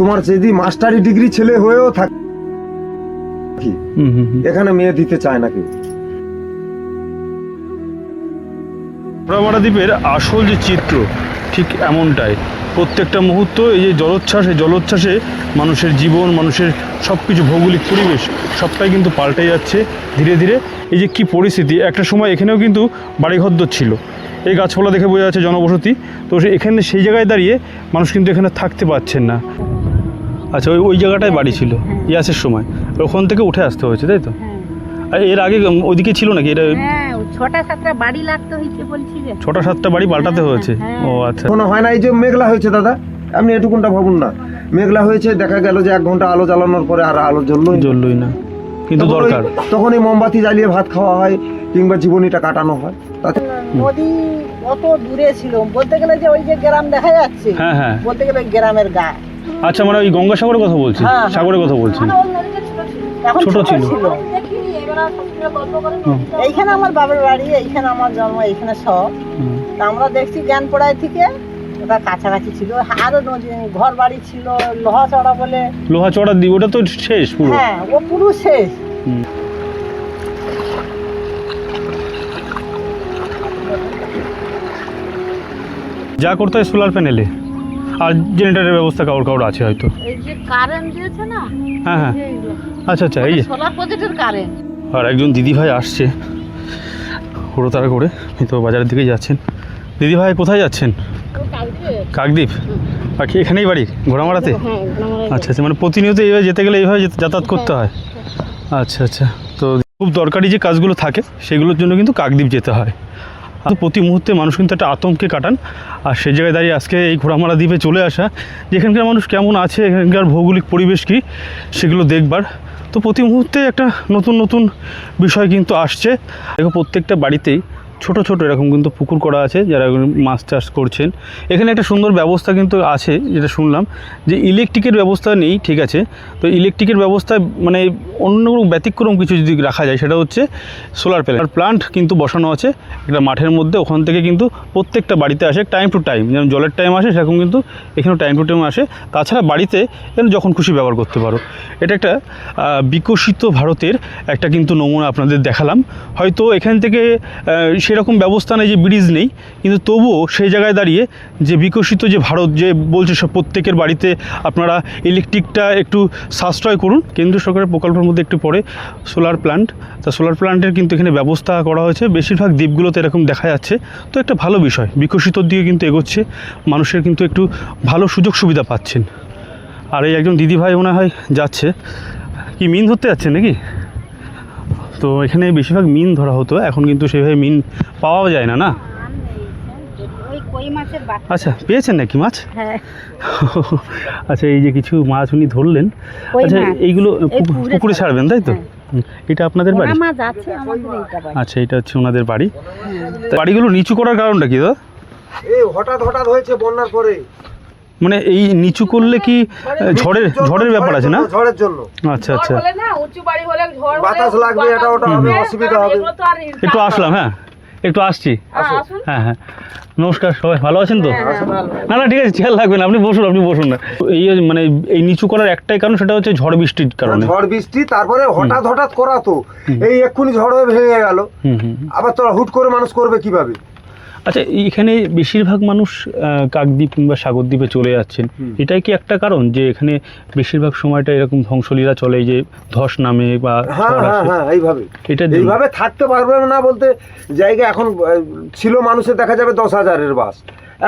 তোমার যদি মাস্টারি ডিগ্রি ছেলে হয়েও থাকে এখানে মেয়ে দিতে চায় না কেউ। ঘোড়ামারা দ্বীপের আসল যে চিত্র ঠিক এমনটাই। প্রত্যেকটা মুহূর্ত এই যে জলোচ্ছ্বাসে মানুষের জীবন, মানুষের সব কিছু ভৌগোলিক পরিবেশ সবটাই কিন্তু পাল্টে যাচ্ছে ধীরে ধীরে। এই যে কী পরিস্থিতি, একটা সময় এখানেও কিন্তু বাড়িঘরদর ছিল, এই গাছপালা দেখে বোঝা যাচ্ছে জনবসতি। তো এখানে সেই জায়গায় দাঁড়িয়ে মানুষ কিন্তু এখানে থাকতে পারছেন না। আচ্ছা, ওই জায়গাটায় বাড়ি ছিল ইয়াসের সময়, ওখান থেকে উঠে আসতে হয়েছে, তাই তো? আর এর আগে ওইদিকে ছিল নাকি? এটা ৬-৭টা বাড়ি লাগতে হয়েছে বলছি যে ৬-৭টা বাড়ি পাল্টাতে হয়েছে। ও আচ্ছা, কোনো হয় না। এই যে মেঘলা হয়েছে দাদা, আপনি এটুকুনটা ভাবুন না, মেঘলা হয়েছে, দেখা গেল যে 1 ঘন্টা আলো জ্বালানোর পরে আর আলো জ্বললই না, কিন্তু দরকার। তখন এই মোমবাতি জ্বালিয়ে ভাত খাওয়া হয় কিংবা জীবনীটা কাটানো হয়। তাতে নদী কত দূরে ছিল বলতে গেলে, যে ওই যে গ্রাম দেখা যাচ্ছে, হ্যাঁ হ্যাঁ, বলতে গেলে গ্রামের গা। আচ্ছা, মানে ওই গঙ্গাসাগরের কথা বলছি, সাগরের কথা বলছি। ছোট ছিল। এইখানে আমার বাবার বাড়ি, এইখানে আমার জন্ম, এইখানে সব। আমরা দেখছি জ্ঞান পড়ায় থেকে ওটা কাছাকাছি ছিল, আরো ঘর বাড়ি ছিল, লোহাচড়া বলে। লোহাচড়া দ্বীপ ওটা তো শেষ পুরো? হ্যাঁ, ও পুরো শেষ। যা করতে হয় সোলার প্যানেলে, আর জেনারেটরের ব্যবস্থা কারোর আছে হয়তো। এই যে কারেন্ট দিয়েছে না, হ্যাঁ হ্যাঁ, আচ্ছা আচ্ছা, এই যে সোলার প্রজেক্টের কারেন্ট। আর একজন দিদিভাই আসছে হুড়োতাড়া করে, এই তো বাজারের দিকেই যাচ্ছেন। দিদিভাই কোথায় যাচ্ছেন? কাকদ্বীপ। বাকি এখানেই বাড়ি ঘোড়ামারাতে? আচ্ছা আচ্ছা, মানে প্রতিনিয়ত এইভাবে যেতে গেলে এইভাবে যাতায়াত করতে হয়? আচ্ছা আচ্ছা, তো খুব দরকারি যে কাজগুলো থাকে সেগুলোর জন্য কিন্তু কাকদ্বীপ যেতে হয়। আর প্রতি মুহূর্তে মানুষ কিন্তু একটা আতঙ্কে কাটান, আর সেই জায়গায় দাঁড়িয়ে আজকে এই ঘোড়ামারা দ্বীপে চলে আসা, যেখানকার মানুষ কেমন আছে, এখানকার ভৌগোলিক পরিবেশ কী সেগুলো দেখবার। তো প্রতি মুহূর্তে একটা নতুন বিষয় কিন্তু আসছে। দেখো প্রত্যেকটা বাড়িতেই ছোট ছোট এরকম কিন্তু পুকুর করা আছে, যারা মাছ চাষ করছেন। এখানে একটা সুন্দর ব্যবস্থা কিন্তু আছে, যেটা শুনলাম যে ইলেকট্রিকের ব্যবস্থা নেই, ঠিক আছে। তো ইলেকট্রিকের ব্যবস্থা মানে অন্য ব্যতিক্রম কিছু যদি রাখা যায়, সেটা হচ্ছে সোলার প্ল্যান্ট কিন্তু বসানো আছে একটা মাঠের মধ্যে। ওখান থেকে কিন্তু প্রত্যেকটা বাড়িতে আসে টাইম টু টাইম, যেমন জলের টাইম আসে সেরকম কিন্তু এখানেও টাইম টু টাইম আসে। তাছাড়া বাড়িতে যখন খুশি ব্যবহার করতে পারো। এটা একটা বিকশিত ভারতের একটা কিন্তু নমুনা আপনাদের দেখালাম। হয়তো এখান থেকে সেরকম ব্যবস্থা নেই, যে ব্রিজ নেই, কিন্তু তবুও সেই জায়গায় দাঁড়িয়ে যে বিকশিত যে ভারত যে বলছে সব প্রত্যেকের বাড়িতে আপনারা ইলেকট্রিকটা একটু সাশ্রয় করুন। কেন্দ্র সরকারের প্রকল্পের মধ্যে একটু পরে সোলার প্ল্যান্ট, তা সোলার প্ল্যান্টের কিন্তু এখানে ব্যবস্থা করা হয়েছে। বেশিরভাগ দ্বীপগুলোতে এরকম দেখা যাচ্ছে। তো একটা ভালো বিষয়, বিকশিতর দিকে কিন্তু এগোচ্ছে, মানুষের কিন্তু একটু ভালো সুযোগ সুবিধা পাচ্ছেন। আর এই একজন দিদিভাই মনে হয় যাচ্ছে, কি মিন ধরতে যাচ্ছে নাকি? তো এখানে বেশিরভাগ মিন ধরা হতো, এখন কিন্তু সেভাবে মিন পাওয়া যায় না, না? আচ্ছা, পেয়েছেন নাকি মাছ? আচ্ছা, এই যে কিছু মাছ উনি ধরলেন, আচ্ছা এইগুলো পুকুরে ছাড়বেন, তাই তো? এটা আপনাদের বাড়ি? আচ্ছা, এটা হচ্ছে ওনাদের বাড়ি। বাড়িগুলো নিচু করার কারণটা কি দাদা? এই হঠাৎ হয়েছে বন্যার পরে, মানে এই নিচু করলে কি ঝড়ের ব্যাপার আছে না? ঝড়ের জন্য। আচ্ছা আচ্ছা, বাতাস লাগবে, এটা ওটা হবে, অসুবিধা হবে। একটু আসলাম, হ্যাঁ একটু আসছি। হ্যাঁ হ্যাঁ, নমস্কার, সবাই ভালো আছেন তো? না না, ঠিক আছে, চেয়ার লাগবে না, আপনি বসুন না। এই মানে এই নিচু করার একটাই কারণ, সেটা হচ্ছে ঝড় বৃষ্টির কারণে। ঝড় বৃষ্টি, তারপরে হঠাৎ করা তো, এই এক্ষুনি ঝড় হয়ে ভেঙে গেল, আবার তোরা হুট করে মানুষ করবে কিভাবে? আচ্ছা, এখানে বেশিরভাগ মানুষ কাকদ্বীপ কিংবা সাগরদ্বীপে চলে যাচ্ছেন, এটাই কি একটা কারণ যে এখানে বেশিরভাগ সময়টা এরকম ধ্বংসলীলা চলে, যে ধস নামে বা হ্যাঁ এইভাবে থাকতে পারবে না বলতে জায়গা এখন ছিল মানুষের দেখা যাবে 10,000-এর বাস,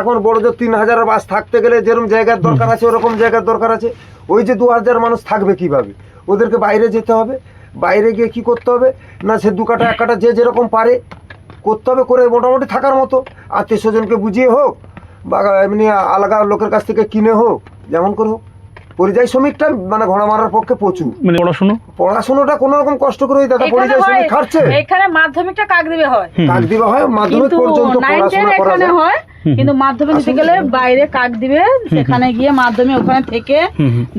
এখন বড় যে 3,000-এর বাস থাকতে গেলে যেরকম জায়গার দরকার আছে ওরকম জায়গার দরকার আছে। ওই যে 2,000 মানুষ থাকবে কিভাবে? ওদেরকে বাইরে যেতে হবে, বাইরে গিয়ে কি করতে হবে না, সে 2 কাঠা 1 কাঠা যে যেরকম পারে করতে হবে, করে মোটামুটি থাকার মতো আত্মীয় স্বজনকে বুঝিয়ে হোক বা এমনি আলাদা লোকের কাছ থেকে কিনে হোক, যেমন করে হোক। পরিযায়ী শ্রমিকটা মানে ঘোড়া মারার পক্ষে প্রচুর। মানে পড়াশোনাটা কোনো রকম কষ্ট করে দাদা পরিযায়ী শ্রমিক খাচ্ছে। এখানে মাধ্যমিকটা কাকদ্বীপে হয়, মাধ্যমিক পর্যন্ত পড়াশোনা করা যায়, কিন্তু মাধ্যমিক দিতে গেলে বাইরে কাকদ্বীপে, সেখানে গিয়ে মাধ্যমিক ওখানে থেকে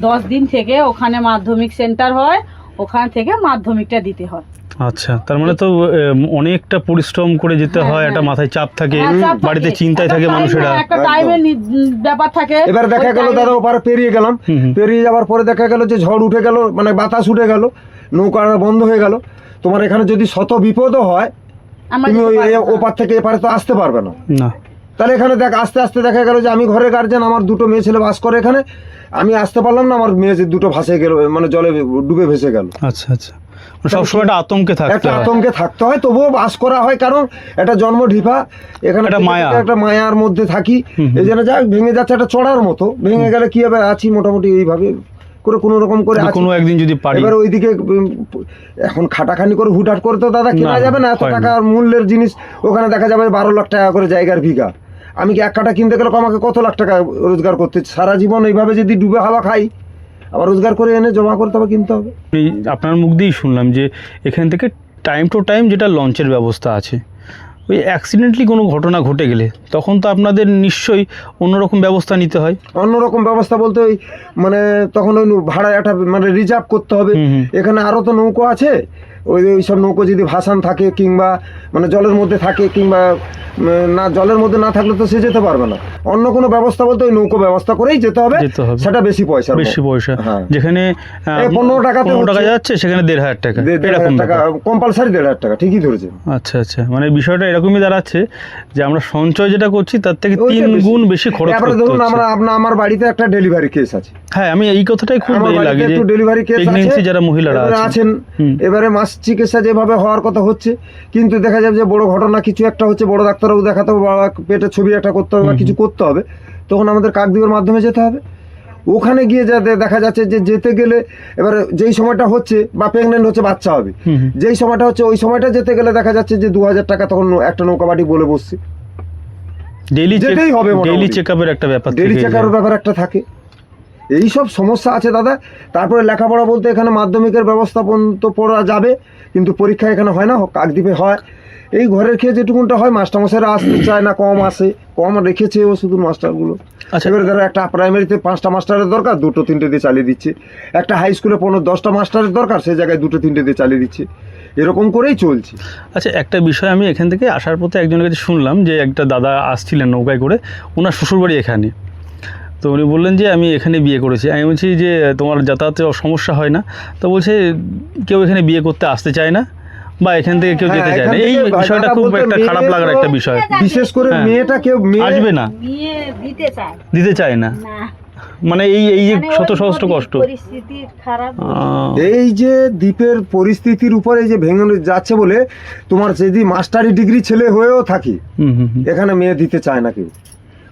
10 দিন থেকে ওখানে মাধ্যমিক সেন্টার হয়, ওখান থেকে মাধ্যমিকটা দিতে হয়। আচ্ছা, তার মানে তো অনেকটা পরিশ্রম করে যেতে হয়, একটা মাথায় চাপ থাকে, বাড়িতে চিন্তায় থাকে মানুষেরা। একটা টাইমের ব্যাপার থাকে। এবার দেখা গেল দাদা ওপারে পেরিয়ে গেলাম, পেরিয়ে যাওয়ার পরে দেখা গেল যে ঝড় উঠে গেল, মানে বাতাস উঠে গেল, নৌকা বন্ধ হয়ে গেল। তোমার এখানে যদি শত বিপদও হয়, তুমি ওই ওপার থেকে এপারে তো আসতে পারবে না। না, তাহলে এখানে দেখ আস্তে আস্তে দেখা গেল যে আমি ঘরের গার্জেন, আমার দুটো মেয়ে ছেলে বাস করে এখানে, আমি আসতে পারলাম না, আমার মেয়ে দুটো ভাসে গেল, মানে জলে ডুবে ভেসে গেল। আচ্ছা আচ্ছা, সবসময় একটা আতঙ্কে থাকতে একটা হয়। আতঙ্কে থাকতে হয়, তবুও বাস করা হয়, কারণ এটা জন্ম ঢিপা, এখানে একটা মায়া। একটা মায়ার মধ্যে থাকি। এই জন্য যাক ভেঙে যাচ্ছে, একটা চড়ার মতো ভেঙে গেলে কি হবে, আছি মোটামুটি এইভাবে করে কোনো রকম করে আছি। কোনো একদিন যদি পারি। এবার ওইদিকে এখন খাটাখানি করে হুটহাট করে তো দাদা কেনা না, যাবে না, এত হয় না। টাকার মূল্যের জিনিস ওখানে দেখা যাবে 12 লাখ টাকা করে জায়গার বিঘা। আমি কি এক কাঠা কিনতে গেলে আমাকে কত লাখ টাকা রোজগার করতে, সারা জীবন এইভাবে যদি ডুবে হাওয়া খাই, আবার রোজগার করে এনে জমা করতে হবে, কিনতে হবে। এই আপনার মুখ দিয়েই শুনলাম যে এখান থেকে টাইম টু টাইম যেটা লঞ্চের ব্যবস্থা আছে, ওই অ্যাক্সিডেন্টলি কোনো ঘটনা ঘটে গেলে তখন তো আপনাদের নিশ্চয়ই অন্যরকম ব্যবস্থা নিতে হয়। অন্যরকম ব্যবস্থা বলতে ওই মানে তখন ওই ভাড়া একটা মানে রিজার্ভ করতে হবে। এখানে আরও তো নৌকো আছে, ওই সব নৌকো যদি ভাসান থাকে কিংবা মানে জলের মধ্যে থাকে, কিংবা না জলের মধ্যে না থাকলে তো সে যেতে পারবে না। অন্য কোনো ব্যবস্থা বলতে ওই নৌকো ব্যবস্থা করেই যেতে হবে, সেটা বেশি পয়সা। বেশি পয়সা, হ্যাঁ। যেখানে 15 টাকা যাচ্ছে সেখানে 1,500 টাকা, 1,500 টাকা কম্পালসারি, 1,500 টাকা, ঠিকই ধরেছেন। আচ্ছা আচ্ছা, মানে বিষয়টা এরকমই দাঁড়াচ্ছে যে আমরা সঞ্চয় যেটা করছি তার থেকে 3 গুণ বেশি খরচ করতে ধরুন হচ্ছে। আমার বাড়িতে একটা ডেলিভারি কেস আছে। হ্যাঁ, আমি এই কথাটাই খুব লাগে যে ডেলিভারি কেস প্রেগন্যান্সি যারা মহিলারা আছেন, এবারে মাস চিকিৎসা যেভাবে হওয়ার কথা হচ্ছে, কিন্তু দেখা যাবে যে বড় ঘটনা কিছু একটা হচ্ছে, বড় ডাক্তারবাবু দেখাতে হবে, বা পেটের ছবি একটা করতে হবে, বা কিছু করতে হবে, তখন আমাদের কাকদ্বীপের মাধ্যমে যেতে হবে। ওখানে গিয়ে যাতে দেখা যাচ্ছে যে যেতে গেলে এবারে যেই সময়টা হচ্ছে বা প্রেগনেন্ট হচ্ছে, বাচ্চা হবে, যেই সময়টা হচ্ছে ওই সময়টা যেতে গেলে দেখা যাচ্ছে যে 2,000 টাকা তখন একটা নৌকা বাড়ি বলে বসছে। যেতেই হবে, ডেইলি চেকআপের একটা ব্যাপার, ডেইলি চেকআপের ব্যাপার একটা থাকে। এই সব সমস্যা আছে দাদা। তারপরে লেখাপড়া বলতে এখানে মাধ্যমিকের ব্যবস্থা পর্যন্ত পড়া যাবে, কিন্তু পরীক্ষা এখানে হয় না, কাকদ্বীপে হয়। এই ঘরের খেয়ে যেটুকুনটা হয়, মাস্টারমশাইরা আসতে চায় না, কম আসে, কম রেখেছে ও শুধু মাস্টারগুলো। আচ্ছা, এবারে ধরো একটা প্রাইমারিতে 5টা মাস্টারের দরকার, 2-3টে দিয়ে চালিয়ে দিচ্ছে। একটা হাই স্কুলে 10টা মাস্টারের দরকার, সেই জায়গায় 2-3টে দিয়ে চালিয়ে দিচ্ছে। এরকম করেই চলছে। আচ্ছা, একটা বিষয় আমি এখান থেকে আসার পথে একজনের কাছে শুনলাম যে একটা দাদা আসছিলেন নৌকায় করে, ওনার শ্বশুরবাড়ি এখানে। তো উনি বললেন যে আমি এখানে বিয়ে করেছি। আমি বলছি যে তোমার যাতায়াতে সমস্যা হয় না? তো বলছে কেউ এখানে বিয়ে করতে আসতে চায় না, বা এখান থেকে কেউ যেতে চায় না। এই বিষয়টা খুব একটা খারাপ লাগার একটা বিষয়, বিশেষ করে মেয়েটা কেউ আসবে না, দিতে চায় না, মানে এই যে শত সহস্র কষ্ট। এই যে দ্বীপের পরিস্থিতির উপরে যে ভেঙে যাচ্ছে বলে, তোমার যদি মাস্টারি ডিগ্রি ছেলে হয়েও থাকি, এখানে মেয়ে দিতে চায় না কেউ,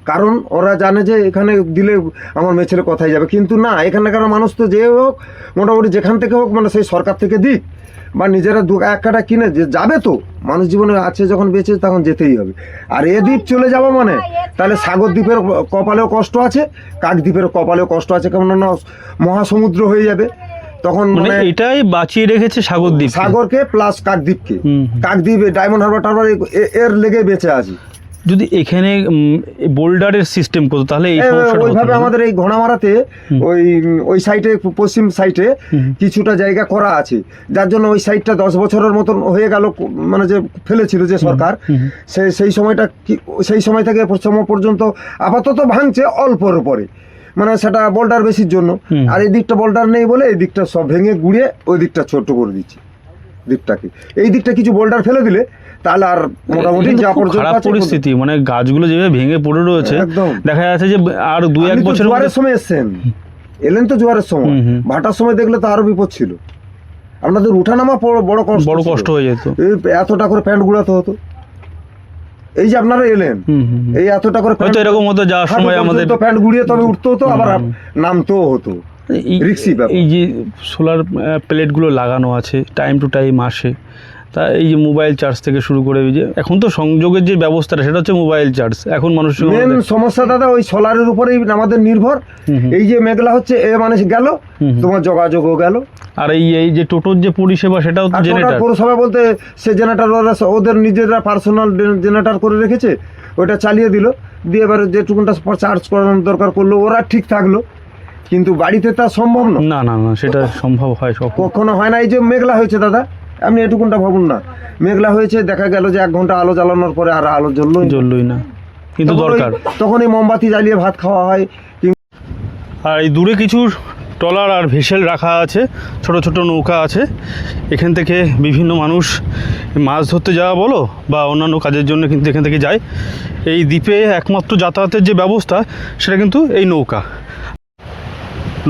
কারণ ওরা জানে যে এখানে দিলে আমার মেয়ে ছেলে কোথায় যাবে। কিন্তু না, এখানকার মানুষ তো যে হোক মোটামুটি যেখান থেকে হোক, মানে সেই সরকার থেকে দিক বা নিজেরা 1 কাঠা কিনে যে যাবে, তো মানুষ জীবনে আছে যখন বেঁচে তখন যেতেই হবে। আর এ দ্বীপ চলে যাবো মানে তাহলে সাগর দ্বীপের কপালেও কষ্ট আছে, কাকদ্বীপের কপালেও কষ্ট আছে, কেমন না মহাসমুদ্র হয়ে যাবে তখন। মানে এটাই বাঁচিয়ে রেখেছে সাগরদ্বীপ, সাগরকে প্লাস কাকদ্বীপকে। কাকদ্বীপ ডায়মন্ড হারবার টারবার এর লেগে বেঁচে আছে। যদি এখানে বোল্ডারের সিস্টেম করতো তাহলে এই সমস্যাটা ওইভাবে আমাদের এই ঘোড়ামারাতে ওই সাইডে, পশ্চিম সাইডে কিছুটা জায়গা করা আছে, যার জন্য ওই সাইডটা 10 বছরের মতন হয়ে গেল, মানে যে ফেলেছিল যে সরকার, সেই সময়টা সেই সময় থেকে পর্যন্ত আপাতত ভাঙছে অল্পর উপরে, মানে সেটা বোল্ডার বেশির জন্য। আর এই দিকটা বোল্ডার নেই বলে এই দিকটা সব ভেঙে গুড়িয়ে ওই দিকটা ছোট করে দিচ্ছে দ্বীপটাকে। এই দিকটা কিছু বোল্ডার ফেলে দিলে তাহলে আর মোটামুটি যা পর্যন্ত পরিস্থিতি, মানে গাছগুলো যেভাবে ভেঙে পড়ে রয়েছে, দেখা যাচ্ছে যে আর 2-1 বছর জোয়ারের সময় এলেন তো জোয়ারের সময়, ভাটার সময় দেখলে তো আরো বিপদ ছিল, আপনাদের উঠানামা বড় কষ্ট হয়ে যেত। এতটা করে প্যান্ট গুড়াতে হতো। এই যে আপনারা এলেন, এই এতটা করে হয়তো এরকম হতো, যাওয়ার সময় আমাদের প্যান্ট গুড়িয়ে তবে উঠতে হতো, আবার নামতেও হতো। এই যে সোলার প্লেটগুলো লাগানো আছে টাইম টু টাইম আসে, তা এই যে মোবাইল চার্জ থেকে শুরু করে, যে এখন তো সংযোগের যে ব্যবস্থাটা সেটা হচ্ছে মোবাইল চার্জ। এখন মানুষের মেন সমস্যা দাদা ওই সোলারের উপরেই আমাদের নির্ভর। এই যে মেঘলা হচ্ছে, এ মানে গেল, তোমার যোগাযোগও গেল। আর এই যে টোটোর যে পরিষেবা সেটাও তো জেনারেটর, পৌরসভা বলতে সে জেনারেটর ওদের নিজেরা পার্সোনাল জেনারেটর করে রেখেছে, ওইটা চালিয়ে দিল, দিয়ে এবার যেটুকুনটা চার্জ করানোর দরকার করলো, ওরা ঠিক থাকলো। কিন্তু বাড়িতে তা সম্ভব না, না না না, সেটা সম্ভব হয় কখনো হয় না। এই যে মেঘলা হয়েছে দাদা, আপনি এটুকুনটা ভাবুন না, মেঘলা হয়েছে, দেখা গেল যে 1 ঘন্টা আলো জ্বালানোর পরে আর আলো জ্বললই না, কিন্তু দরকার। তখন এই মোমবাতি জ্বালিয়ে ভাত খাওয়া হয়। আর এই দূরে কিছু ট্রলার আর ভেসেল রাখা আছে, ছোট ছোট নৌকা আছে। এখান থেকে বিভিন্ন মানুষ মাছ ধরতে যাওয়া বলো বা অন্যান্য কাজের জন্য কিন্তু এখান থেকে যায়। এই দ্বীপে একমাত্র যাতায়াতের যে ব্যবস্থা সেটা কিন্তু এই নৌকা।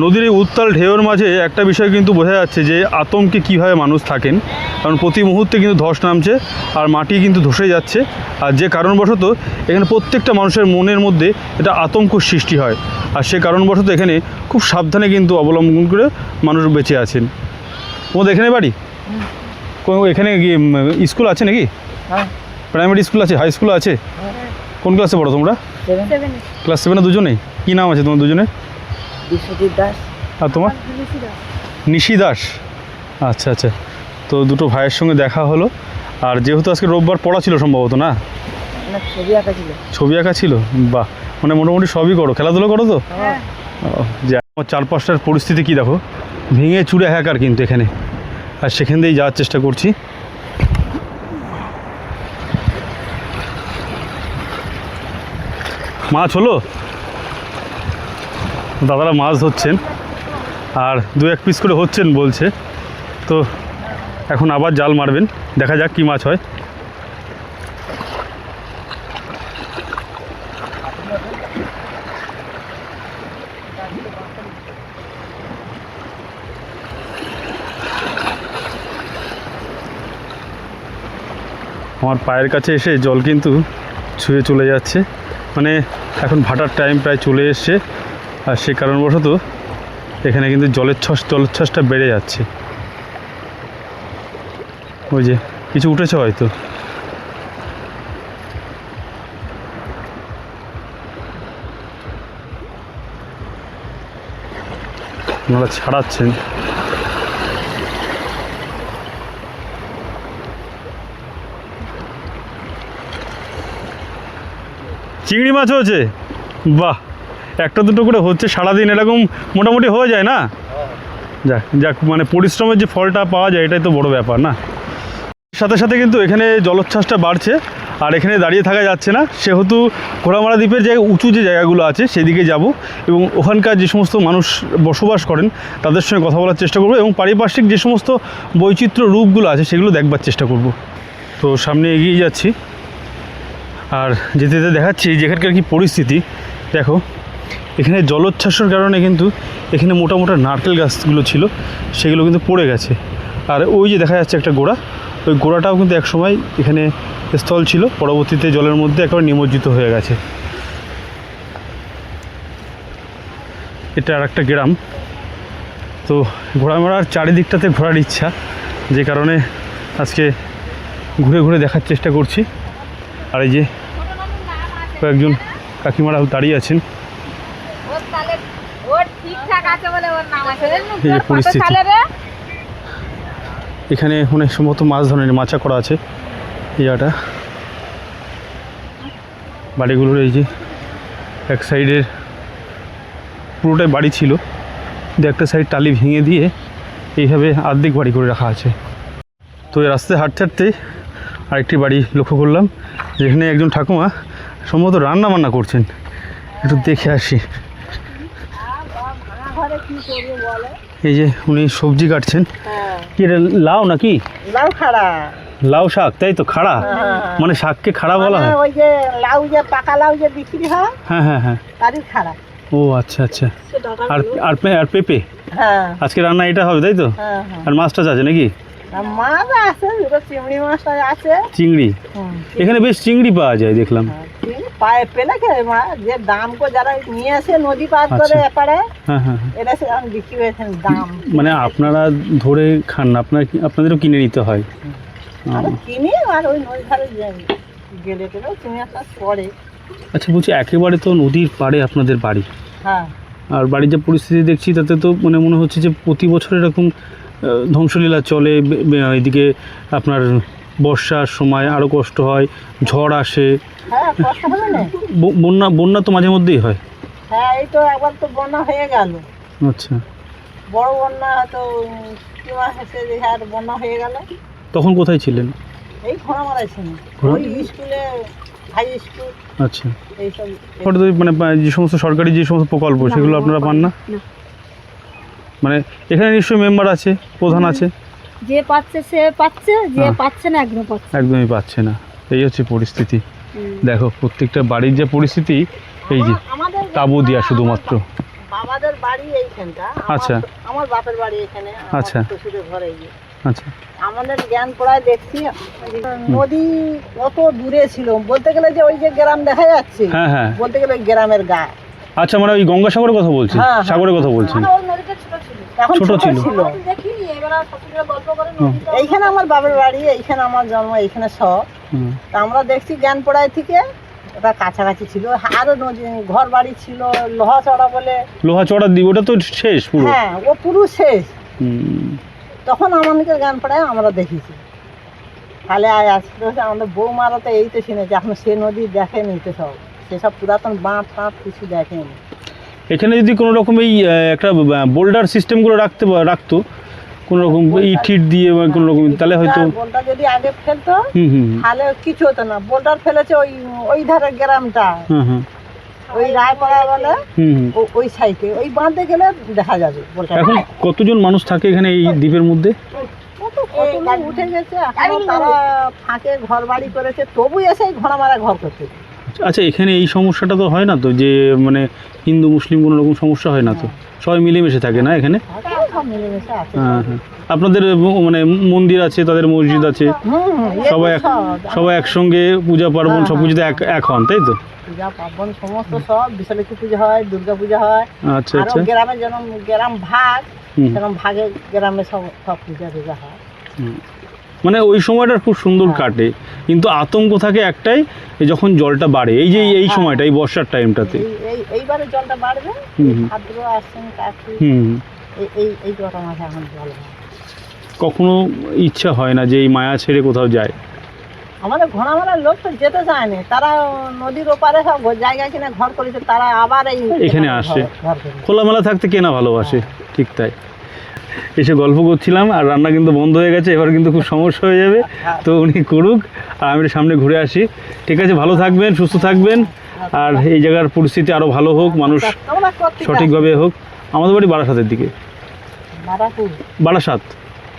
নদীর এই উত্তাল ঢেউয়ের মাঝে একটা বিষয় কিন্তু বোঝা যাচ্ছে যে আতঙ্কে কীভাবে মানুষ থাকেন, কারণ প্রতি মুহূর্তে কিন্তু ধস নামছে আর মাটি কিন্তু ধসে যাচ্ছে। আর যে কারণবশত এখানে প্রত্যেকটা মানুষের মনের মধ্যে এটা আতঙ্ক সৃষ্টি হয়, আর সে কারণবশত এখানে খুব সাবধানে কিন্তু অবলম্বন করে মানুষ বেঁচে আছেন। তোমাদের এখানে বাড়ি? এখানে কি স্কুল আছে নাকি? প্রাইমারি স্কুল আছে, হাই স্কুল আছে? কোন ক্লাসে পড়ো তোমরা? ক্লাস 7-এ দুজনেই? কী নাম আছে তোমার দুজনের? বিশ্বজিৎ দাস। আর তোমার? নিশি দাস। আচ্ছা আচ্ছা, তো দুটো ভাইয়ের সঙ্গে দেখা হলো। আর যেহেতু আজকে রোববার পড়া ছিল সম্ভবত, না? ছবি আঁকা ছিল। ছবি আঁকা ছিল, বাহ। মানে মোটামুটি সবই করো, খেলাধুলো করো তো? যে আমার চারপাশটার পরিস্থিতি কি দেখো, ভেঙে চুরে একাকার কিন্তু এখানে। আর সেখান দিয়েই যাওয়ার চেষ্টা করছি। মাছ হলো, দাদারা মাছ ধরছেন আর 2-1 পিস করে হচ্ছেন বলছে। তো এখন আবার জাল মারবেন, দেখা যাক কি মাছ হয়। আমার পায়ের কাছে এসে জল কিন্তু ছুঁয়ে চলে যাচ্ছে, মানে এখন ভাটার টাইম প্রায় চলে এসছে। আর সে কারণবশত এখানে কিন্তু জলোচ্ছ্বাসটা বেড়ে যাচ্ছে। ওই যে কিছু উঠেছে হয়তো। ওনারা ছাড়াচ্ছেন। চিংড়ি মাছ হয়েছে, বাহ। 1-2 করে হচ্ছে সারাদিন, এরকম মোটামুটি হয়ে যায় না? যাক যাক, মানে পরিশ্রমের যে ফলটা পাওয়া যায় এটাই তো বড় ব্যাপার, না? সাথে সাথে কিন্তু এখানে জলোচ্ছ্বাসটা বাড়ছে আর এখানে দাঁড়িয়ে থাকা যাচ্ছে না, সেহেতু ঘোড়ামারা দ্বীপের যে উঁচু যে জায়গাগুলো আছে সেদিকে যাব এবং ওখানকার যে সমস্ত মানুষ বসবাস করেন তাদের সঙ্গে কথা বলার চেষ্টা করব এবং পারিপার্শ্বিক যে সমস্ত বৈচিত্র্য রূপগুলো আছে সেগুলো দেখবার চেষ্টা করব। তো সামনে এগিয়ে যাচ্ছি আর যেতে যেতে দেখাচ্ছি যেখানকার কি পরিস্থিতি। দেখো, এখানে জলোচ্ছ্বাসের কারণে কিন্তু এখানে মোটা মোটা নারকেল গাছগুলো ছিল সেগুলো কিন্তু পড়ে গেছে। আর ওই যে দেখা যাচ্ছে একটা গোড়া, ওই গোড়াটাও কিন্তু একসময় এখানে স্থল ছিল, পরবর্তীতে জলের মধ্যে একেবারে নিমজ্জিত হয়ে গেছে। এটা আর একটা গ্রাম। তো ঘোড়ামারার চারিদিকটাতে ঘোরার ইচ্ছা, যে কারণে আজকে ঘুরে ঘুরে দেখার চেষ্টা করছি। আর এই যে কয়েকজন কাকিমারাও দাঁড়িয়ে আছেন। এই যে পরিস্থিতি, এখানে অনেক সম্ভবত মাছ ধরনের মাচা করা আছে। এই জায়গাটা বাড়িগুলোর এই যে এক সাইডের পুরোটাই বাড়ি ছিল, কিন্তু একটা সাইড টালি ভেঙে দিয়ে এইভাবে অর্ধেক বাড়ি করে রাখা আছে। তো এই রাস্তায় হাঁটতে হাঁটতে আরেকটি বাড়ি লক্ষ্য করলাম, যেখানে একজন ঠাকুমা সম্ভবত রান্না বান্না করছেন। একটু দেখে আসি। এই যে উনি সবজি কাটছেন। কি রে, লাউ নাকি? লাউ খাড়া, লাউ শাক, তাই তো? খাড়া মানে শাককে খাড়া বলা হয়? ওই যে লাউ, যে পাকা লাউ যে বিক্রি হয়, হ্যাঁ হ্যাঁ হ্যাঁ, তারই খাড়া। ও আচ্ছা আচ্ছা। আর আর পেঁপে, হ্যাঁ আজকে রান্না এটা হবে, তাই তো? হ্যাঁ। আর মাছ টাছ আছে নাকি? মাছ আছে, চিংড়ি মাছটা আছে। চিংড়ি? এখানে বেশ চিংড়ি পাওয়া যায় দেখলাম। পায়ে পেলে যে দাম করে যারা নিয়ে আসে নদী পার করে এপারে, হ্যাঁ হ্যাঁ, এটা সে বিক্রি হয়েছেন দাম। মানে আপনারা ধরে খান না, আপনাদেরও কিনে নিতে হয়? কিনি, আর ওই নদী ধারে গেলে টেলেও চিংড়ি মাছ পড়ে। আচ্ছা, বলছি একেবারে তো নদীর পাড়ে আপনাদের বাড়ি? হ্যাঁ। আর বাড়ির যে পরিস্থিতি দেখছি তাতে তো মানে মনে হচ্ছে যে প্রতি বছর এরকম ধ্বংসলীলা চলে। এদিকে আপনার বর্ষার সময় আরও কষ্ট হয়, ঝড় আসে। হ্যাঁ, কষ্ট হবে না? বন্যা তো মাঝে মধ্যেই হয়। হ্যাঁ, এই তো একবার তো বন্যা হয়ে গেল। আচ্ছা, বড় বন্যা তো কি মাস এসে আর বন্যা হয়ে গেল। তখন কোথায় ছিলেন? এই ঘোড়ামারাই ছিল, ওই স্কুলে, হাই স্কুল, আচ্ছা, এইসব। ওটা তো মানে যে সমস্ত সরকারি যে সমস্ত প্রকল্প সেগুলো আপনারা পান না? মানে এখানে নিশ্চয়ই মেম্বার আছে, প্রধান আছে, যে পাচ্ছে সে পাচ্ছে, যে পাচ্ছে না একদম পাচ্ছে, একদমই পাচ্ছে না। এই হচ্ছে পরিস্থিতি। দেখো প্রত্যেকটা বাড়ির যে পরিস্থিতি, এই যে আমাদের তাঁবু দিয়া শুধুমাত্র। বাবাদের বাড়ি এইখানটা, আচ্ছা। আমার বাপের বাড়ি এখানে, আচ্ছা। শ্বশুরের ঘরে গিয়ে আচ্ছা, আমাদের জ্ঞান পড়ায় দেখছি নদী কত দূরে ছিল, বলতে গেলে যে ওই যে গ্রাম দেখা যাচ্ছে, হ্যাঁ হ্যাঁ, বলতে গেলে ওই গ্রামের গায়ে। আচ্ছা, মানে ওই গঙ্গাসাগরের কথা বলছেন? হ্যাঁ, হ্যাঁ। সাগরের কথা বলছেন? ওই নদীটা ছোট ছিল, এখন ছোট ছোট ছিল। ছিল। দেখিনি, এবার শ্বশুরের গল্প করে হুম। নদীটা এইখানে আমার বাবার বাড়ি, এইখানে আমার জন্ম, এইখানে সব। হুম। তা আমরা দেখছি জ্ঞান পড়ায় থেকে ওটা কাছাকাছি ছিল, আরো নদী, ঘর বাড়ি ছিল, লোহা চড়া বলে। লোহা চড়া দ্বীপ, ওটা তো শেষ পুরো। হ্যাঁ, ও পুরো শেষ। হুম। তখন আমাদেরকে জ্ঞান পড়ায় আমরা দেখেছি। তাহলে আজকে হচ্ছে আমাদের বৌমারা তো এই তো শুনেছে, এখন সে নদী দেখেনি তো, সব সেসব পুরাতন বাঁধ টাঁধ কিছু দেখেনি। এখানে যদি কোনো রকম এই একটা বোল্ডার সিস্টেমগুলো রাখতো কোনো রকম ইট টিট দিয়ে বা কোনো রকম, তাহলে হয়তো। বোল্ডার যদি আগে ফেলতো হুম হুম তাহলে কিছু হতো না। বোল্ডার ফেলেছে ওই ওই ধারে গ্রামটা, হুম হুম ওই রায়পাড়া বলে, হুম হুম। ওই সাইডে, ওই বাঁধে গেলে দেখা যাবে বোল্ডার। এখন কতজন মানুষ থাকে এখানে এই দ্বীপের মধ্যে? কত লোক উঠে গেছে, এখনো তারা ফাঁকে ঘর বাড়ি করেছে, তবু এসে ঘোড়া মারা ঘর করতে। আচ্ছা, এখানে এই সমস্যাটা তো হয় না তো, যে মানে হিন্দু মুসলিম কোনো রকম সমস্যা হয় না তো? সবাই মিলেমিশে থাকে না এখানে? সব মিলেমিশে আছে। হ্যাঁ হ্যাঁ। আপনাদের মানে মন্দির আছে, তাদের মসজিদ আছে, সবাই সবাই একসঙ্গে পূজা পার্বণ সব কিছুতে এক হন, তাই তো? পূজা পার্বণ সমস্ত সব, বিশালক্ষী পূজা হয়, দুর্গা পূজা হয়। আচ্ছা আরো আচ্ছা। গ্রামে যেরকম গ্রাম ভাগ, হুম। সেরকম ভাগে গ্রামে সব সব পূজা টুজা হয়। হুম। মানে ওই সময়টা খুব সুন্দর কাটে, কিন্তু আতঙ্ক থাকে একটাই, এই যখন জলটা বাড়ে, এই যে এই সময়টা, এই বর্ষার টাইমটাতে। এইবারে জলটা বাড়বে, হুম হুম। ভাদ্র আসছেন কার্তিক, হুম। এই কটা মাসে এখন জল হয়। কখনো ইচ্ছা হয় না যে এই মায়া ছেড়ে কোথাও যায়? আমাদের ঘোড়া মারার লোক তো যেতে চায়নি, তারা নদীর ওপারে সব জায়গা কিনে ঘর করেছে, তারা আবার এখানে আসে। ঘর করেছে। খোলামেলা থাকতে কে না ভালোবাসে, ঠিক তাই। এসে গল্প করছিলাম, আর রান্না কিন্তু বন্ধ হয়ে গেছে, এবার কিন্তু খুব সমস্যা হয়ে যাবে, তো উনি করুক আর আমি একটু সামনে ঘুরে আসি। ঠিক আছে, ভালো থাকবেন, সুস্থ থাকবেন, আর এই জায়গার পরিস্থিতি আরও ভালো হোক, মানুষ তোমরা কোত্থেকে সঠিকভাবে হোক। আমাদের বাড়ি বারাসাতের দিকে। বারাপুর? বারাসাত,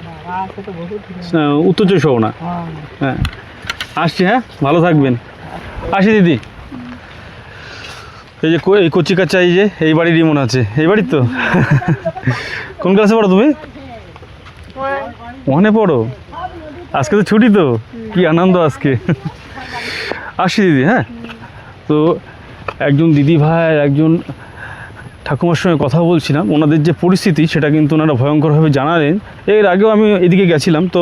বারাসাত তো বহুত দূরে। উত্তর চব্বিশ পরগনা। হ্যাঁ। হ্যাঁ, আসছি, হ্যাঁ, ভালো থাকবেন, আসি দিদি। এই যে এই কচি কাচা, এই যে এই বাড়িরই মনে আছে, এই বাড়ির তো। কোন ক্লাসে পড়ো তুমি? ওখানে পড়ো? আজকে তো ছুটি, তো কি আনন্দ আজকে। আসি দিদি, হ্যাঁ। তো একজন দিদি ভাই, একজন ঠাকুমার সঙ্গে কথা বলছিলাম, ওনাদের যে পরিস্থিতি সেটা কিন্তু ওনারা ভয়ঙ্করভাবে জানালেন। এর আগেও আমি এদিকে গেছিলাম, তো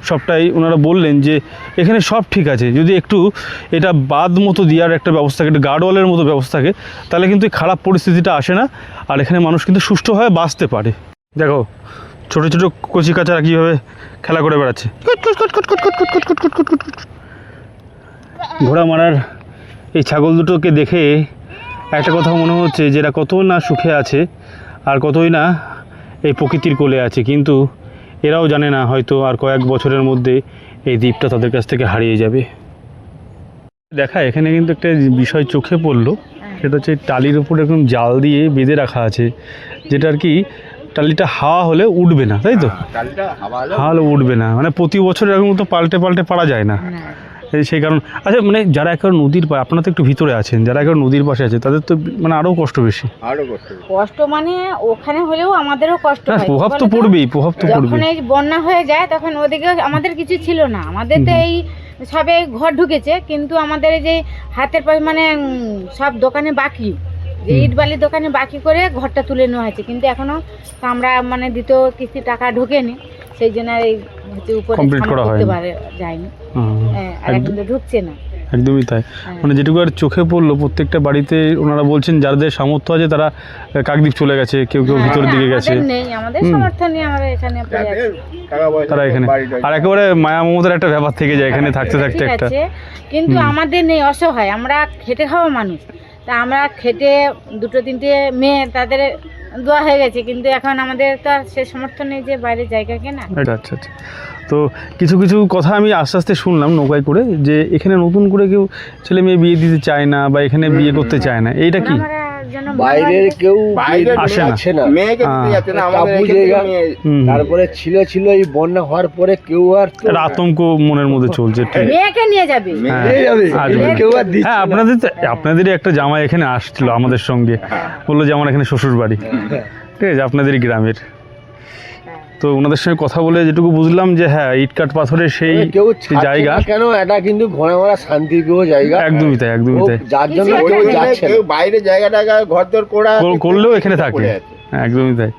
সবটাই ওনারা বললেন যে এখানে সব ঠিক আছে, যদি একটু এটা বাঁধ মতো দেওয়ার একটা ব্যবস্থা থাকে, একটা গার্ডওয়ালের মতো ব্যবস্থা থাকে, তাহলে কিন্তু এই খারাপ পরিস্থিতিটা আসে না, আর এখানে মানুষ কিন্তু সুষ্ঠুভাবে বাঁচতে পারে। দেখো ছোটো ছোটো কচি কাচারা কীভাবে খেলা করে বেড়াচ্ছে। ঘোড়া মারার এই ছাগল দুটোকে দেখে একটা কথা মনে হচ্ছে যে এরা কত না সুখে আছে, আর কতই না এই প্রকৃতির কোলে আছে, কিন্তু এরাও জানে না হয়তো আর কয়েক বছরের মধ্যে এই দ্বীপটা তাদের কাছ থেকে হারিয়ে যাবে। দেখা এখানে কিন্তু একটা বিষয় চোখে পড়লো, সেটা হচ্ছে টালির উপর এরকম জাল দিয়ে বেঁধে রাখা আছে, যেটা আর কি টালিটা হাওয়া হলে উঠবে না, তাই তো? হাওয়া হলে উঠবে না, মানে প্রতি বছর এরকম তো পাল্টে পাল্টে পারা যায় না, সেই কারণ। আচ্ছা, মানে যারা একেবারে নদীর পাশে, আপনারা তো একটু ভিতরে আছেন, যারা একেবারে নদীর পাশে আছে তাদের তো মানে আরও কষ্ট বেশি। কষ্ট মানে ওখানে হলেও আমাদেরও কষ্ট হ্যাঁ, হয়। প্রভাব তো পড়বেই, প্রভাব তো পড়বে। যখন এই বন্যা হয়ে যায় তখন ওদিকে আমাদের কিছু ছিল না, আমাদের তো এই সবে ঘর ঢুকেছে, কিন্তু আমাদের এই যে হাতের পাশে মানে সব দোকানে বাকি, যে ইট বালির দোকানে বাকি করে ঘরটা তুলে নেওয়া হয়েছে, কিন্তু এখনো আমরা মানে দ্বিতীয় কিস্তি টাকা ঢোকেনি, সেই জন্য এই উপরে কমপ্লিট করা করতে হয়নি। পারে যায়নি। হ্যাঁ, আর এখন তো ঢুকছে না। একদমই তাই। মানে যেটুকু আর চোখে পড়লো, প্রত্যেকটা বাড়িতে ওনারা বলছেন যাদের সামর্থ্য আছে তারা কাকদ্বীপ চলে গেছে, কেউ কেউ ভিতরের দিকে গেছে, আমাদের নেই, আমাদের সামর্থ্য নেই, আমরা এখানে পড়ে আছি। তারা এখানে। আর একেবারে মায়া মমতার একটা ব্যাপার থেকে যায় এখানে থাকতে থাকতে ঠিক একটা। আছে, কিন্তু আমাদের নেই, অসহায়, আমরা খেটে খাওয়া মানুষ, তা আমরা খেটে 2-3টে মেয়ে তাদের দোয়া হয়ে গেছে, কিন্তু এখন আমাদের তো আর সে সমর্থন নেই যে বাইরে জায়গা কেনা। আচ্ছা আচ্ছা। তো কিছু কিছু কথা আমি আস্তে আস্তে শুনলাম নৌকায় করে, যে এখানে নতুন করে কেউ ছেলে মেয়ে বিয়ে দিতে চায় না বা এখানে বিয়ে করতে চায় না, এইটা কি? আমরা যেন বাইরের কেউ আসে না। মেয়েকে দিতে যাচ্ছে না, আমাদের তারপরে ছিল এই বন্যা হওয়ার পরে কেউ আর একটা আতঙ্ক মনের মধ্যে চলছে। ঠিক। মেয়েকে নিয়ে যাবে। হ্যাঁ, আপনাদেরই একটা জামাই এখানে আসছিল আমাদের সঙ্গে, বললো যে আমার এখানে শ্বশুর বাড়ি, ঠিক আছে, আপনাদেরই গ্রামের। তো ওনাদের সঙ্গে কথা বলে যেটুকু বুঝলাম যে হ্যাঁ, ইটকাট পাথরের সেই জায়গা কেন, এটা কিন্তু ঘোরামারা শান্তিপ্রিয় জায়গা। একদমই তাই, একদমই তাই। যার জন্য কেউ যাচ্ছে না। বাইরে জায়গাটা ঘরদোর করলেও এখানে থাকে, একদমই তাই।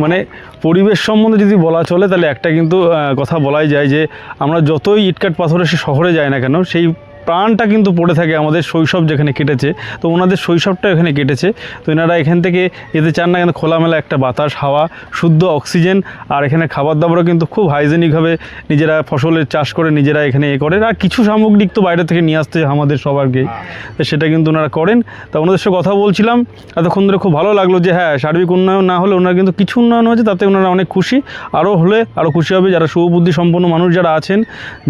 মানে পরিবেশ সম্বন্ধে যদি বলা চলে তাহলে একটা কিন্তু কথা বলাই যায় যে আমরা যতই ইটকাট পাথরে সে শহরে যাই না কেন, সেই প্রাণটা কিন্তু পড়ে থাকে আমাদের শৈশব যেখানে কেটেছে। তো ওনাদের শৈশবটা এখানে কেটেছে, তো এনারা এখান থেকে যেতে চান না কেন, খোলামেলা একটা বাতাস, হাওয়া, শুদ্ধ অক্সিজেন, আর এখানে খাবার দাবারও কিন্তু খুব হাইজেনিকভাবে নিজেরা ফসলের চাষ করে নিজেরা এখানে করে, আর কিছু সামগ্রিক তো বাইরে থেকে নিয়ে আসতে আমাদের সবারকে, তো সেটা কিন্তু ওনারা করেন। তা ওনাদের সাথে কথা বলছিলাম এতক্ষণ ধরে, খুব ভালো লাগলো যে হ্যাঁ, সার্বিক উন্নয়ন না হলে ওনারা কিন্তু কিছু উন্নয়ন হয়েছে, তাতে ওনারা অনেক খুশি। আরও হলে আরও খুশি হবে যারা শুভবুদ্ধি সম্পন্ন মানুষ যারা আছেন,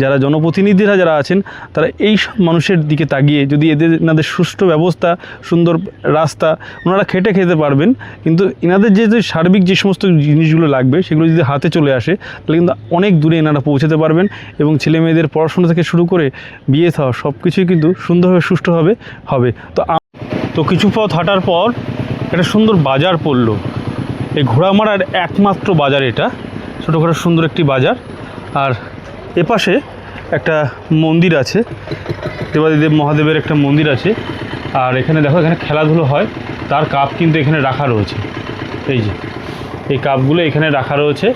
যারা জনপ্রতিনিধিরা যারা আছেন, তারা এই মানুষের দিকে তাকিয়ে যদি এনাদের সুষ্ঠু ব্যবস্থা, সুন্দর রাস্তা, ওনারা খেটে খেতে পারবেন, কিন্তু এনাদের যে সার্বিক যে সমস্ত জিনিসগুলো লাগবে সেগুলো যদি হাতে চলে আসে তাহলে কিন্তু অনেক দূরে এনারা পৌঁছাতে পারবেন, এবং ছেলে মেয়েদের পড়াশোনা থেকে শুরু করে বিয়ে থাওয়া সব কিছুই কিন্তু সুন্দরভাবে সুষ্ঠুভাবে হবে। তো কিছু পথ হাঁটার পর একটা সুন্দর বাজার পড়লো, এই ঘোড়ামারার একমাত্র বাজার এটা, ছোটোখাটো সুন্দর একটি বাজার। আর এপাশে একটা মন্দির আছে, দেবাদিদেব মহাদেবের একটা মন্দির আছে। আর এখানে দেখো, এখানে খেলাধুলো হয়, তার কাপ কিন্তু এখানে রাখা রয়েছে। এই যে এই কাপগুলো এখানে রাখা রয়েছে।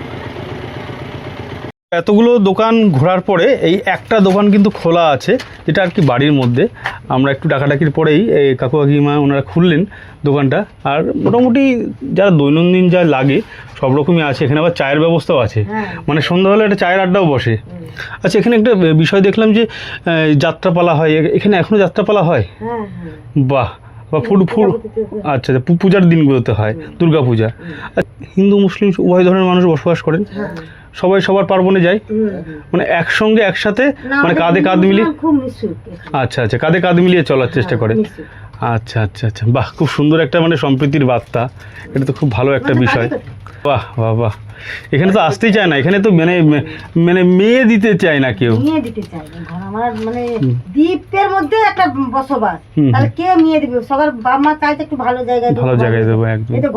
এতগুলো দোকান ঘোরার পরে এই একটা দোকান কিন্তু খোলা আছে, যেটা আর কি বাড়ির মধ্যে। আমরা একটু ডাকাডাকির পরেই এই কাকু কাকিমা ওনারা খুললেন দোকানটা। আর মোটামুটি যারা দৈনন্দিন যা লাগে সব রকমই আছে এখানে, আবার চায়ের ব্যবস্থাও আছে, মানে সন্ধ্যা হলে একটা চায়ের আড্ডাও বসে। আচ্ছা, এখানে একটা বিষয় দেখলাম যে যাত্রাপালা হয়, এখানে এখনও যাত্রাপালা হয়? বাহ, বা আচ্ছা, পূজার দিনগুলোতে হয়, দুর্গা পূজা। হিন্দু মুসলিম উভয় ধরনের মানুষ বসবাস করেন, সবাই সবার পার্বণে যায়, মানে একসঙ্গে একসাথে, মানে কাঁধে কাঁধ মিলিয়ে। আচ্ছা আচ্ছা, কাঁধে কাঁধ মিলিয়ে চলার চেষ্টা করে। আচ্ছা আচ্ছা আচ্ছা, বাহ, খুব সুন্দর একটা মানে সম্প্রীতির বার্তা, এটা তো খুব ভালো একটা বিষয়। বাহ বাহ বাহ, এখানে তো আসতেই চায় না, এখানে তো মানে মানে মেয়ে দিতে চায় না কেউ, মেয়ে দিতে চায় না। আমার মানে দ্বীপের মধ্যে একটা বসবাস, তাহলে কে মেয়ে দিবে? সবার বাবা মা চাইতে একটু ভালো জায়গায় দেবো। একদম, এটা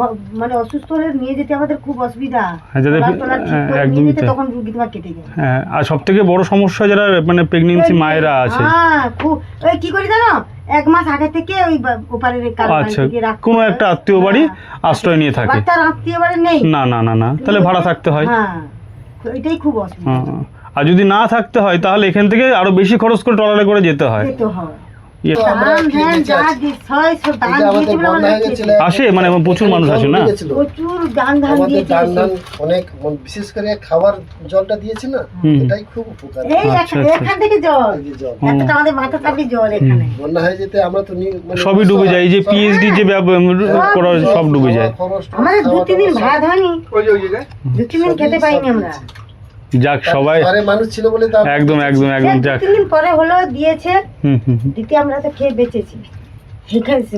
মানে অসুস্থ হলে নিয়ে যেতে আমাদের খুব অসুবিধা, একদম তখন রুগী তোমার কেটে যায়। হ্যাঁ, আর সব থেকে বড় সমস্যা যারা মানে প্রেগনেন্সি মায়েরা আছে, খুব ওই কি করি জানো, 1 মাস আগে থেকে ওই ওপারের কোনো একটা আত্মীয় বাড়ি আশ্রয় নিয়ে থাকে। তার আত্মীয় বাড়ি নেই, না না না না, তাহলে ভাড়া থাকতে হয়। এটাই খুব অসুবিধা। আর যদি না থাকতে হয় তাহলে এখান থেকে আরো বেশি খরচ করে ট্রলারে করে যেতে হয়। আসে মানে প্রচুর মানুষ আসে না, প্রচুর দান ধান দিয়েছে, অনেক, বিশেষ করে খাবার জলটা দিয়েছে না, এটাই খুব উপকার। এই এখান থেকে জল, এতটা আমাদের মাথা চাপি জল, এখানে বন্যা হয়ে যেতে আমরা তো সবই ডুবে যায়, এই যে পিএইচডি যে করা সব ডুবে যায়। আমাদের 2-3 দিন ভাত হয়নি, 2-3 দিন খেতে পাইনি আমরা। যাক, সবাই মানুষ ছিল বলে একদম একদম একদম, যাক 2-3 দিন পরে হলো দিয়েছে, দিতে আমরা তো খেয়ে বেঁচেছি।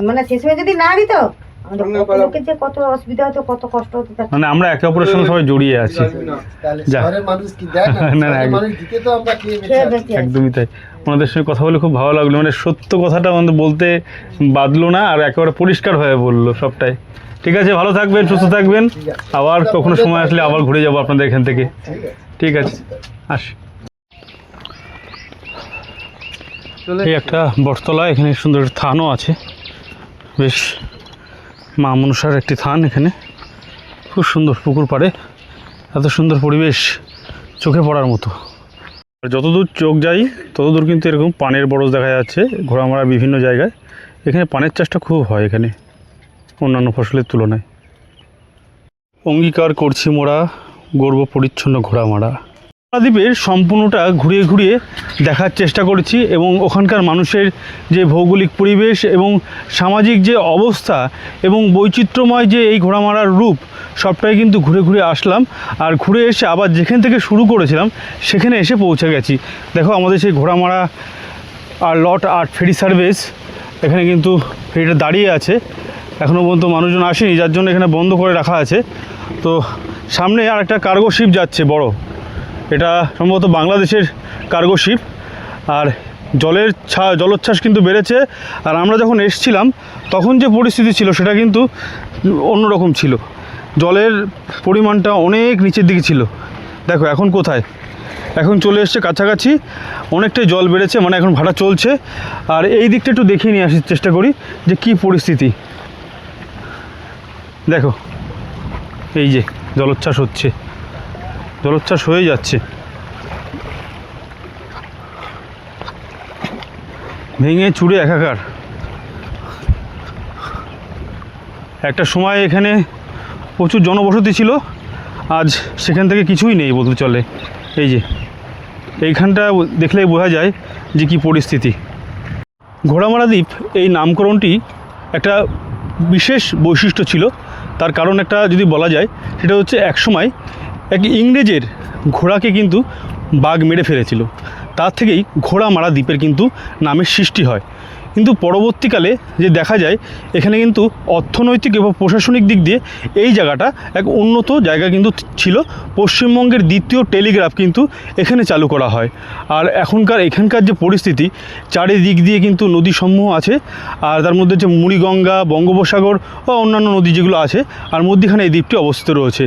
মানে শেষ সময় যদি না দিত আমাদের লোকের যে কত অসুবিধা হতো, কত কষ্ট হতো, মানে আমরা একে অপরের সঙ্গে সবাই জড়িয়ে আছি। একদমই তাই। ওনাদের সঙ্গে কথা বলে খুব ভালো লাগলো, মানে সত্য কথাটা আমাদের বলতে বাদলো না, আর একেবারে পরিষ্কার হয়ে বললো সবটাই। ঠিক আছে, ভালো থাকবেন, সুস্থ থাকবেন, আবার কখনো সময় আসলে আবার ঘুরে যাবো আপনাদের এখান থেকে। ঠিক আছে, আসি। এই একটা বটতলা, এখানে সুন্দর থানও আছে, বেশ মা মনসার একটি থান, এখানে খুব সুন্দর পুকুর পাড়ে, এত সুন্দর পরিবেশ চোখে পড়ার মতো। যতদূর চোখ যাই ততদূর কিন্তু এরকম পানের বরজ দেখা যাচ্ছে ঘোড়ামারার বিভিন্ন জায়গায়। এখানে পানের চাষটা খুব হয় এখানে অন্যান্য ফসলের তুলনায়। অঙ্গীকার করছি মোরা গর্ব পরিচ্ছন্ন ঘোড়ামারা। দ্বীপের সম্পূর্ণটা ঘুরিয়ে ঘুরিয়ে দেখার চেষ্টা করেছি এবং ওখানকার মানুষের যে ভৌগোলিক পরিবেশ এবং সামাজিক যে অবস্থা এবং বৈচিত্র্যময় যে এই ঘোড়ামারার রূপ সবটাই কিন্তু ঘুরে ঘুরে আসলাম। আর ঘুরে এসে আবার যেখান থেকে শুরু করেছিলাম সেখানে এসে পৌঁছে গেছি। দেখো আমাদের সেই ঘোড়ামারা আর লট আর ফেরি সার্ভিস এখানে কিন্তু ফেরিটা দাঁড়িয়ে আছে, এখনও পর্যন্ত মানুষজন আসেনি, যার জন্য এখানে বন্ধ করে রাখা আছে। তো সামনে আর একটা কার্গো শিপ যাচ্ছে বড়, এটা সম্ভবত বাংলাদেশের কার্গো শিপ। আর জলোচ্ছ্বাস কিন্তু বেড়েছে। আর আমরা যখন এসছিলাম তখন যে পরিস্থিতি ছিল সেটা কিন্তু অন্যরকম ছিল, জলের পরিমাণটা অনেক নিচের দিকে ছিল। দেখো এখন কোথায়, এখন চলে এসছে কাছাকাছি, অনেকটাই জল বেড়েছে, মানে এখন ভাটা চলছে। আর এই দিকটা একটু দেখিয়ে নিয়ে আসার চেষ্টা করি যে কী পরিস্থিতি। দেখো এই যে জলোচ্ছ্বাস হচ্ছে, জলোচ্ছ্বাস হয়ে যাচ্ছে, ভেঙে চুরে একাকার। একটা সময় এখানে প্রচুর জনবসতি ছিল, আজ সেখান থেকে কিছুই নেই বলতে চলে। এই যে এইখানটা দেখলেই বোঝা যায় যে কী পরিস্থিতি। ঘোড়ামারা দ্বীপ এই নামকরণটি একটা বিশেষ বৈশিষ্ট্য ছিল। তার কারণ একটা যদি বলা যায় সেটা হচ্ছে একসময় এক ইংরেজের ঘোড়াকে কিন্তু বাঘ মেরে ফেলেছিল, তার থেকেই ঘোড়ামারা দ্বীপের কিন্তু নামের সৃষ্টি হয়। কিন্তু পরবর্তীকালে যে দেখা যায় এখানে কিন্তু অর্থনৈতিক এবং প্রশাসনিক দিক দিয়ে এই জায়গাটা এক উন্নত জায়গা কিন্তু ছিল। পশ্চিমবঙ্গের দ্বিতীয় টেলিগ্রাফ কিন্তু এখানে চালু করা হয়। আর এখানকার যে পরিস্থিতি, চারিদিক দিয়ে কিন্তু নদীসমূহ আছে, আর তার মধ্যে যে মুড়িগঙ্গা, বঙ্গোপসাগর ও অন্যান্য নদী যেগুলো আছে, আর মধ্যখানে এই দ্বীপটি অবস্থিত রয়েছে।